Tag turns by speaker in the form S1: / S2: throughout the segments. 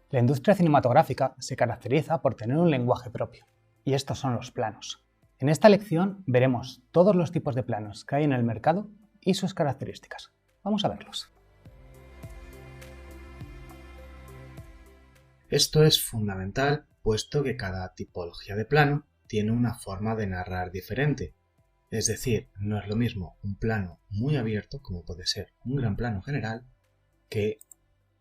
S1: La industria cinematográfica se caracteriza por tener un lenguaje propio, y estos son los planos. En esta lección veremos todos los tipos de planos que hay en el mercado y sus características. Vamos a verlos.
S2: Esto es fundamental, puesto que cada tipología de plano tiene una forma de narrar diferente. Es decir, no es lo mismo un plano muy abierto, como puede ser un gran plano general, que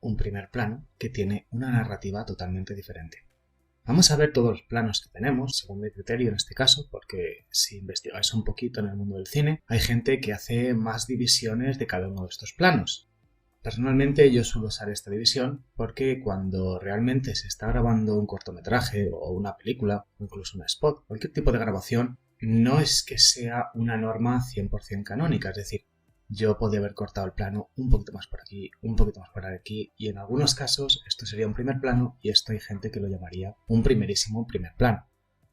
S2: un primer plano que tiene una narrativa totalmente diferente. Vamos a ver todos los planos que tenemos, según mi criterio en este caso, porque si investigáis un poquito en el mundo del cine, hay gente que hace más divisiones de cada uno de estos planos. Personalmente yo suelo usar esta división porque cuando realmente se está grabando un cortometraje o una película, o incluso un spot, cualquier tipo de grabación, no es que sea una norma 100% canónica, es decir, yo podría haber cortado el plano un poquito más por aquí, un poquito más por aquí, y en algunos casos esto sería un primer plano y esto hay gente que lo llamaría un primerísimo primer plano.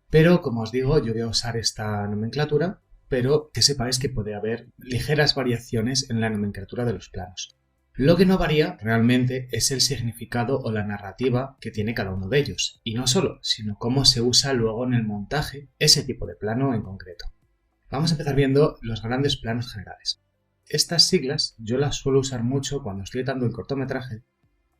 S2: Pero como os digo, yo voy a usar esta nomenclatura, pero que sepáis que puede haber ligeras variaciones en la nomenclatura de los planos. Lo que no varía realmente es el significado o la narrativa que tiene cada uno de ellos, y no solo, sino cómo se usa luego en el montaje ese tipo de plano en concreto. Vamos a empezar viendo los grandes planos generales. Estas siglas yo las suelo usar mucho cuando estoy editando el cortometraje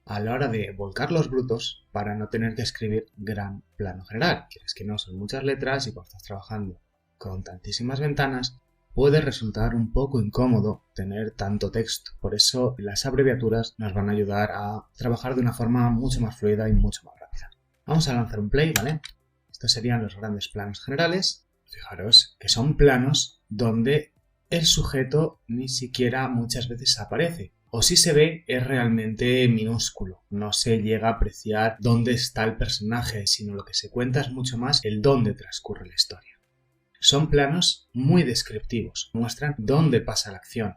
S2: a la hora de volcar los brutos para no tener que escribir gran plano general. Quieres que no, son muchas letras y cuando estás trabajando con tantísimas ventanas puede resultar un poco incómodo tener tanto texto. Por eso las abreviaturas nos van a ayudar a trabajar de una forma mucho más fluida y mucho más rápida. Vamos a lanzar un play, ¿vale? Estos serían los grandes planos generales. Fijaros que son planos donde el sujeto ni siquiera muchas veces aparece. O si se ve es realmente minúsculo. No se llega a apreciar dónde está el personaje, sino lo que se cuenta es mucho más el dónde transcurre la historia. Son planos muy descriptivos, muestran dónde pasa la acción.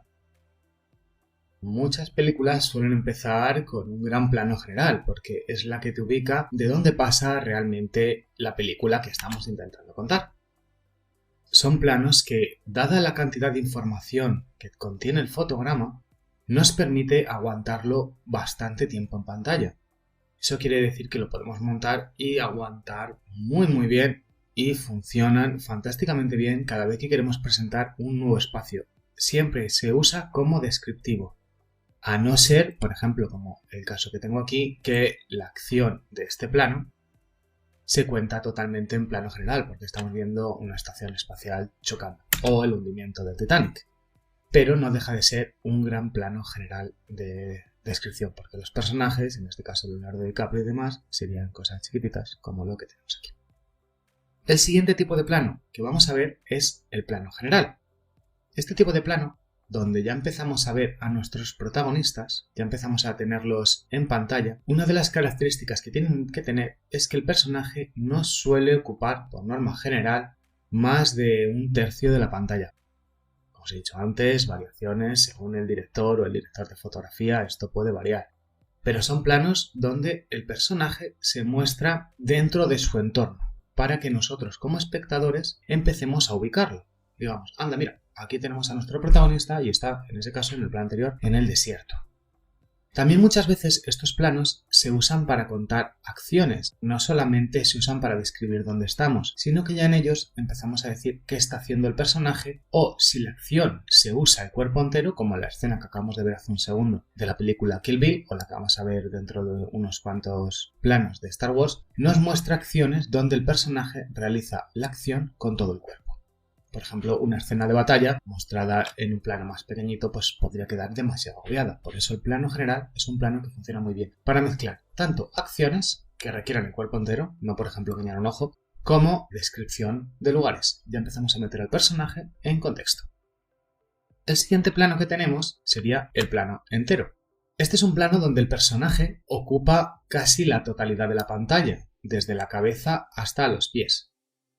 S2: Muchas películas suelen empezar con un gran plano general, porque es la que te ubica de dónde pasa realmente la película que estamos intentando contar. Son planos que, dada la cantidad de información que contiene el fotograma, nos permite aguantarlo bastante tiempo en pantalla. Eso quiere decir que lo podemos montar y aguantar muy bien y funcionan fantásticamente bien cada vez que queremos presentar un nuevo espacio. Siempre se usa como descriptivo. A no ser, por ejemplo, como el caso que tengo aquí, que la acción de este plano se cuenta totalmente en plano general, porque estamos viendo una estación espacial chocando, o el hundimiento del Titanic. Pero no deja de ser un gran plano general de descripción, porque los personajes, en este caso Leonardo DiCaprio y demás, serían cosas chiquititas como lo que tenemos aquí. El siguiente tipo de plano que vamos a ver es el plano general. Este tipo de plano, donde ya empezamos a ver a nuestros protagonistas, ya empezamos a tenerlos en pantalla, una de las características que tienen que tener es que el personaje no suele ocupar, por norma general, más de un tercio de la pantalla. Como os he dicho antes, variaciones según el director o el director de fotografía, esto puede variar. Pero son planos donde el personaje se muestra dentro de su entorno, para que nosotros como espectadores empecemos a ubicarlo. Digamos, anda, mira, aquí tenemos a nuestro protagonista y está, en ese caso, en el plano anterior, en el desierto. También muchas veces estos planos se usan para contar acciones, no solamente se usan para describir dónde estamos, sino que ya en ellos empezamos a decir qué está haciendo el personaje o si la acción se usa el cuerpo entero, como la escena que acabamos de ver hace un segundo de la película Kill Bill o la que vamos a ver dentro de unos cuantos planos de Star Wars, nos muestra acciones donde el personaje realiza la acción con todo el cuerpo. Por ejemplo, una escena de batalla mostrada en un plano más pequeñito pues podría quedar demasiado agobiada. Por eso el plano general es un plano que funciona muy bien para mezclar tanto acciones que requieran el cuerpo entero, no por ejemplo guiñar un ojo, como descripción de lugares. Ya empezamos a meter al personaje en contexto. El siguiente plano que tenemos sería el plano entero. Este es un plano donde el personaje ocupa casi la totalidad de la pantalla, desde la cabeza hasta los pies.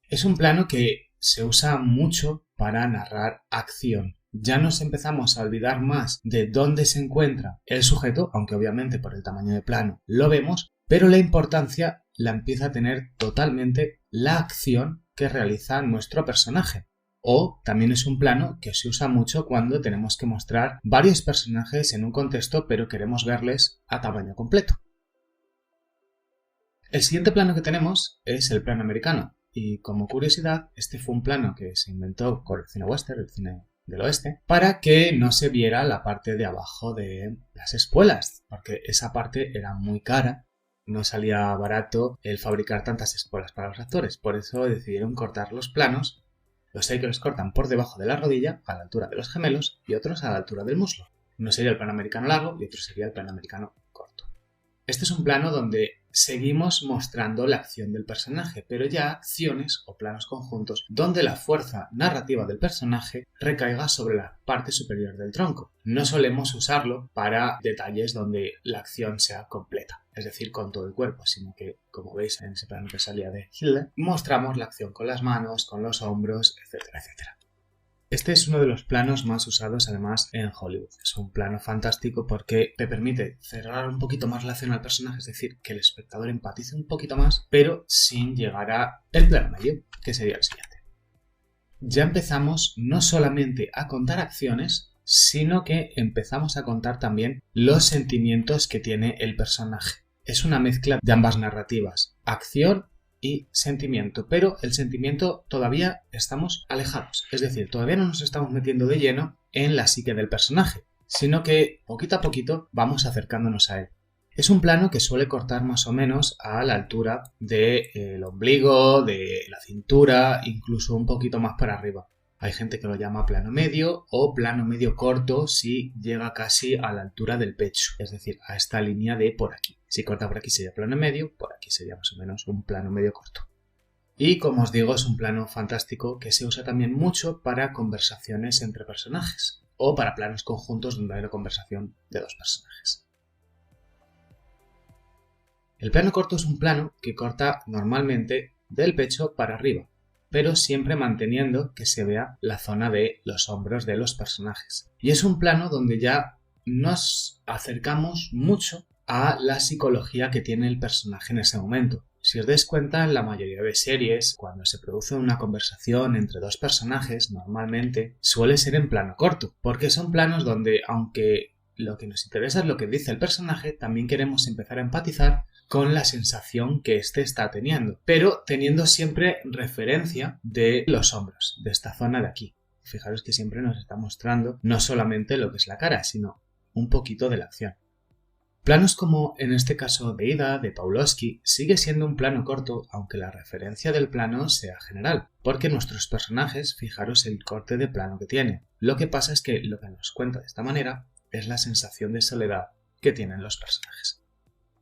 S2: Es un plano que se usa mucho para narrar acción. Ya nos empezamos a olvidar más de dónde se encuentra el sujeto, aunque obviamente por el tamaño de plano lo vemos, pero la importancia la empieza a tener totalmente la acción que realiza nuestro personaje. O también es un plano que se usa mucho cuando tenemos que mostrar varios personajes en un contexto pero queremos verles a tamaño completo. El siguiente plano que tenemos es el plano americano. Y como curiosidad, este fue un plano que se inventó con el cine western, el cine del oeste, para que no se viera la parte de abajo de las espuelas, porque esa parte era muy cara, no salía barato el fabricar tantas espuelas para los actores, por eso decidieron cortar los planos. Los hay que los cortan por debajo de la rodilla, a la altura de los gemelos, y otros a la altura del muslo. Uno sería el plano americano largo y otro sería el plano americano corto. Este es un plano donde seguimos mostrando la acción del personaje, pero ya acciones o planos conjuntos donde la fuerza narrativa del personaje recaiga sobre la parte superior del tronco. No solemos usarlo para detalles donde la acción sea completa, es decir, con todo el cuerpo, sino que, como veis en ese plano que salía de Hitler, mostramos la acción con las manos, con los hombros, etcétera, etcétera. Este es uno de los planos más usados además en Hollywood. Es un plano fantástico porque te permite cerrar un poquito más la acción al personaje, es decir, que el espectador empatice un poquito más, pero sin llegar a el plano medio, que sería el siguiente. Ya empezamos no solamente a contar acciones, sino que empezamos a contar también los sentimientos que tiene el personaje. Es una mezcla de ambas narrativas, acción y sentimiento, pero el sentimiento todavía estamos alejados, es decir, todavía no nos estamos metiendo de lleno en la psique del personaje, sino que poquito a poquito vamos acercándonos a él. Es un plano que suele cortar más o menos a la altura del ombligo, de la cintura, incluso un poquito más para arriba. Hay gente que lo llama plano medio o plano medio corto si llega casi a la altura del pecho, es decir, a esta línea de por aquí. Si corta por aquí sería plano medio, por aquí sería más o menos un plano medio corto. Y como os digo, es un plano fantástico que se usa también mucho para conversaciones entre personajes o para planos conjuntos donde hay una conversación de dos personajes. El plano corto es un plano que corta normalmente del pecho para arriba, pero siempre manteniendo que se vea la zona de los hombros de los personajes. Y es un plano donde ya nos acercamos mucho a la psicología que tiene el personaje en ese momento. Si os dais cuenta, en la mayoría de series, cuando se produce una conversación entre dos personajes, normalmente suele ser en plano corto, porque son planos donde, aunque lo que nos interesa es lo que dice el personaje, también queremos empezar a empatizar con la sensación que éste está teniendo, pero teniendo siempre referencia de los hombros, de esta zona de aquí. Fijaros que siempre nos está mostrando no solamente lo que es la cara, sino un poquito de la acción. Planos como en este caso de Ida, de Pawlowski, sigue siendo un plano corto, aunque la referencia del plano sea general, porque nuestros personajes, fijaros el corte de plano que tiene. Lo que pasa es que lo que nos cuenta de esta manera es la sensación de soledad que tienen los personajes.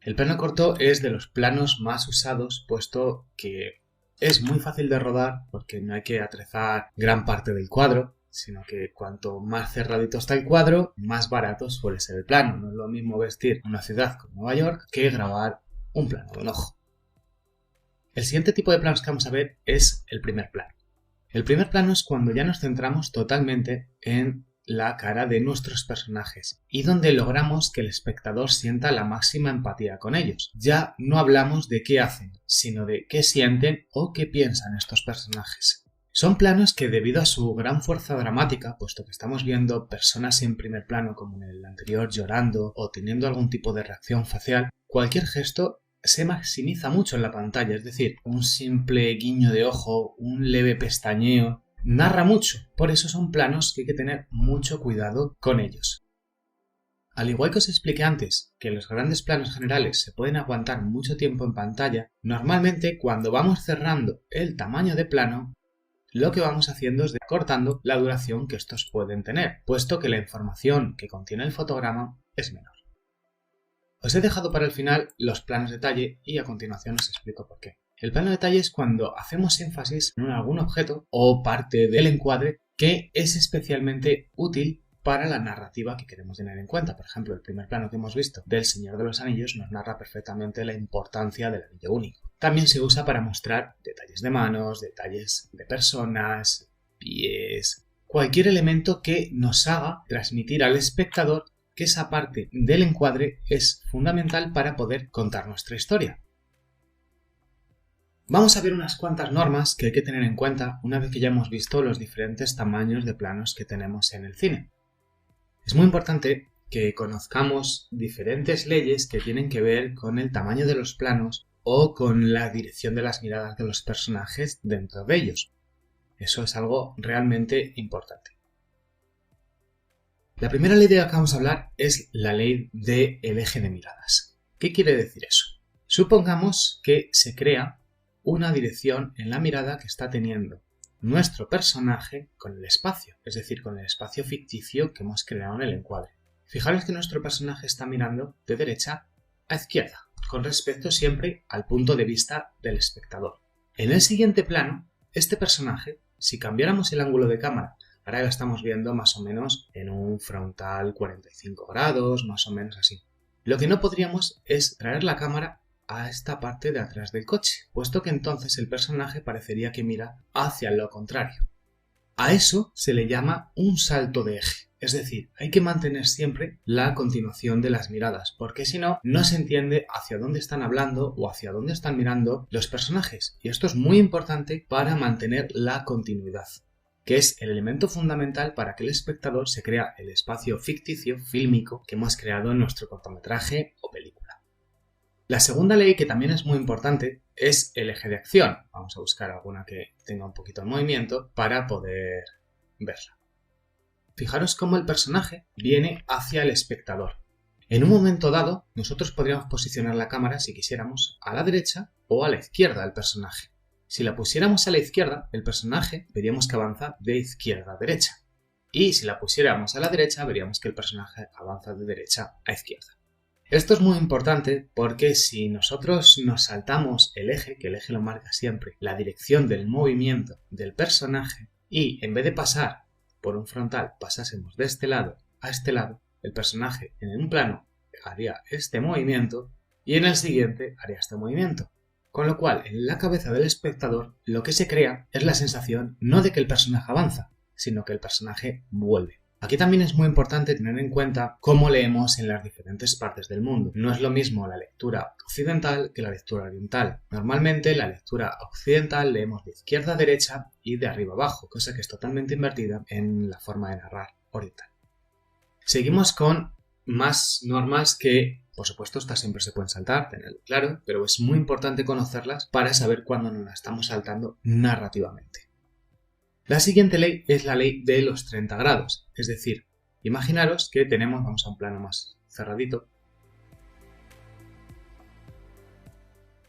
S2: El plano corto es de los planos más usados, puesto que es muy fácil de rodar, porque no hay que atrezar gran parte del cuadro, sino que cuanto más cerradito está el cuadro, más barato suele ser el plano. No es lo mismo vestir una ciudad como Nueva York que grabar un plano de un ojo. El siguiente tipo de planos que vamos a ver es el primer plano. El primer plano es cuando ya nos centramos totalmente en la cara de nuestros personajes y donde logramos que el espectador sienta la máxima empatía con ellos. Ya no hablamos de qué hacen, sino de qué sienten o qué piensan estos personajes. Son planos que, debido a su gran fuerza dramática, puesto que estamos viendo personas en primer plano como en el anterior llorando o teniendo algún tipo de reacción facial, cualquier gesto se maximiza mucho en la pantalla, es decir, un simple guiño de ojo, un leve pestañeo, narra mucho. Por eso son planos que hay que tener mucho cuidado con ellos. Al igual que os expliqué antes que los grandes planos generales se pueden aguantar mucho tiempo en pantalla, normalmente cuando vamos cerrando el tamaño de plano, lo que vamos haciendo es cortando la duración que estos pueden tener, puesto que la información que contiene el fotograma es menor. Os he dejado para el final los planos detalle y a continuación os explico por qué. El plano detalle es cuando hacemos énfasis en algún objeto o parte del encuadre que es especialmente útil para la narrativa que queremos tener en cuenta. Por ejemplo, el primer plano que hemos visto del Señor de los Anillos nos narra perfectamente la importancia del anillo único. También se usa para mostrar detalles de manos, detalles de personas, pies, cualquier elemento que nos haga transmitir al espectador que esa parte del encuadre es fundamental para poder contar nuestra historia. Vamos a ver unas cuantas normas que hay que tener en cuenta una vez que ya hemos visto los diferentes tamaños de planos que tenemos en el cine. Es muy importante que conozcamos diferentes leyes que tienen que ver con el tamaño de los planos o con la dirección de las miradas de los personajes dentro de ellos. Eso es algo realmente importante. La primera ley de la que vamos a hablar es la ley del eje de miradas. ¿Qué quiere decir eso? Supongamos que se crea una dirección en la mirada que está teniendo nuestro personaje con el espacio, es decir, con el espacio ficticio que hemos creado en el encuadre. Fijaros que nuestro personaje está mirando de derecha a izquierda, con respecto siempre al punto de vista del espectador. En el siguiente plano, este personaje, si cambiáramos el ángulo de cámara, ahora lo estamos viendo más o menos en un frontal 45 grados, más o menos así. Lo que no podríamos es traer la cámara a esta parte de atrás del coche, puesto que entonces el personaje parecería que mira hacia lo contrario. A eso se le llama un salto de eje, es decir, hay que mantener siempre la continuación de las miradas, porque si no, no se entiende hacia dónde están hablando o hacia dónde están mirando los personajes, y esto es muy importante para mantener la continuidad, que es el elemento fundamental para que el espectador se crea el espacio ficticio, fílmico, que hemos creado en nuestro cortometraje o película. La segunda ley, que también es muy importante, es el eje de acción. Vamos a buscar alguna que tenga un poquito de movimiento para poder verla. Fijaros cómo el personaje viene hacia el espectador. En un momento dado, nosotros podríamos posicionar la cámara, si quisiéramos, a la derecha o a la izquierda del personaje. Si la pusiéramos a la izquierda, el personaje veríamos que avanza de izquierda a derecha. Y si la pusiéramos a la derecha, veríamos que el personaje avanza de derecha a izquierda. Esto es muy importante porque si nosotros nos saltamos el eje, que el eje lo marca siempre, la dirección del movimiento del personaje, y en vez de pasar por un frontal pasásemos de este lado a este lado, el personaje en un plano haría este movimiento y en el siguiente haría este movimiento. Con lo cual, en la cabeza del espectador lo que se crea es la sensación no de que el personaje avanza, sino que el personaje vuelve. Aquí también es muy importante tener en cuenta cómo leemos en las diferentes partes del mundo. No es lo mismo la lectura occidental que la lectura oriental. Normalmente la lectura occidental leemos de izquierda a derecha y de arriba a abajo, cosa que es totalmente invertida en la forma de narrar oriental. Seguimos con más normas que, por supuesto, estas siempre se pueden saltar, tenerlo claro, pero es muy importante conocerlas para saber cuándo nos las estamos saltando narrativamente. La siguiente ley es la ley de los 30 grados, es decir, imaginaros que tenemos, vamos a un plano más cerradito,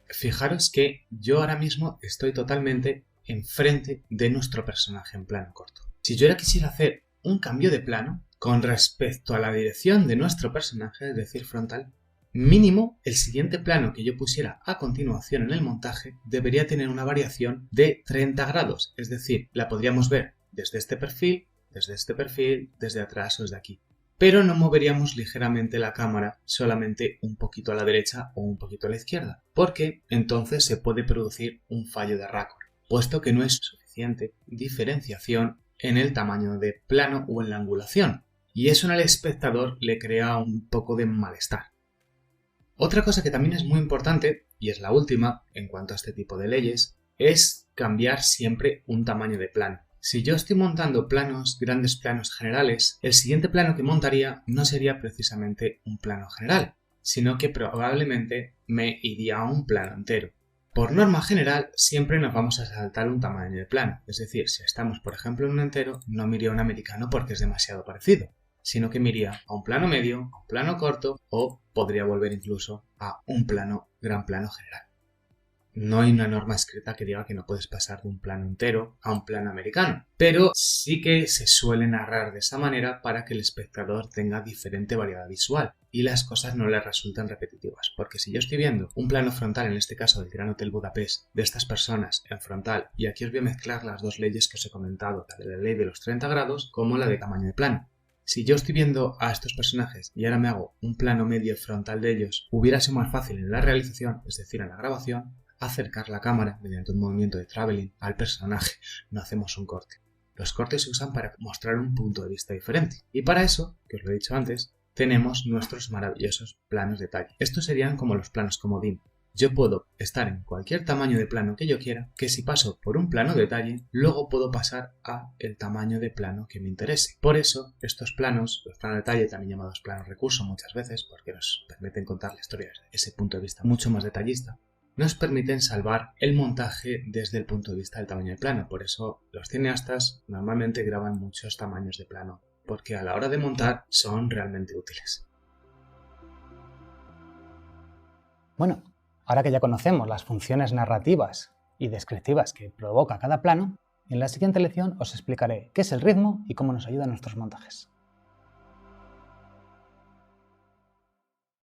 S2: fijaros que yo ahora mismo estoy totalmente enfrente de nuestro personaje en plano corto. Si yo ahora quisiera hacer un cambio de plano con respecto a la dirección de nuestro personaje, es decir, frontal, mínimo el siguiente plano que yo pusiera a continuación en el montaje debería tener una variación de 30 grados, es decir, la podríamos ver desde este perfil, desde atrás o desde aquí. Pero no moveríamos ligeramente la cámara solamente un poquito a la derecha o un poquito a la izquierda, porque entonces se puede producir un fallo de raccord, puesto que no es suficiente diferenciación en el tamaño de plano o en la angulación, y eso al espectador le crea un poco de malestar. Otra cosa que también es muy importante, y es la última en cuanto a este tipo de leyes, es cambiar siempre un tamaño de plano. Si yo estoy montando grandes planos generales, el siguiente plano que montaría no sería precisamente un plano general, sino que probablemente me iría a un plano entero. Por norma general, siempre nos vamos a saltar un tamaño de plano, es decir, si estamos por ejemplo en un entero, no me iría a un americano porque es demasiado parecido, sino que me iría a un plano medio, a un plano corto o podría volver incluso a un gran plano general. No hay una norma escrita que diga que no puedes pasar de un plano entero a un plano americano, pero sí que se suele narrar de esa manera para que el espectador tenga diferente variedad visual y las cosas no le resulten repetitivas, porque si yo estoy viendo un plano frontal, en este caso del Gran Hotel Budapest, de estas personas en frontal, y aquí os voy a mezclar las dos leyes que os he comentado, la de la ley de los 30 grados como la de tamaño de plano. Si yo estoy viendo a estos personajes y ahora me hago un plano medio frontal de ellos, hubiera sido más fácil en la realización, es decir, en la grabación, acercar la cámara mediante un movimiento de traveling al personaje. No hacemos un corte. Los cortes se usan para mostrar un punto de vista diferente. Y para eso, que os lo he dicho antes, tenemos nuestros maravillosos planos detalle. Estos serían como los planos comodín. Yo puedo estar en cualquier tamaño de plano que yo quiera, que si paso por un plano detalle, luego puedo pasar a el tamaño de plano que me interese. Por eso, estos planos, los planos detalle, también llamados planos recurso muchas veces, porque nos permiten contar la historia desde ese punto de vista mucho más detallista, nos permiten salvar el montaje desde el punto de vista del tamaño del plano. Por eso los cineastas normalmente graban muchos tamaños de plano, porque a la hora de montar son realmente útiles.
S1: Bueno, ahora que ya conocemos las funciones narrativas y descriptivas que provoca cada plano, en la siguiente lección os explicaré qué es el ritmo y cómo nos ayuda en nuestros montajes.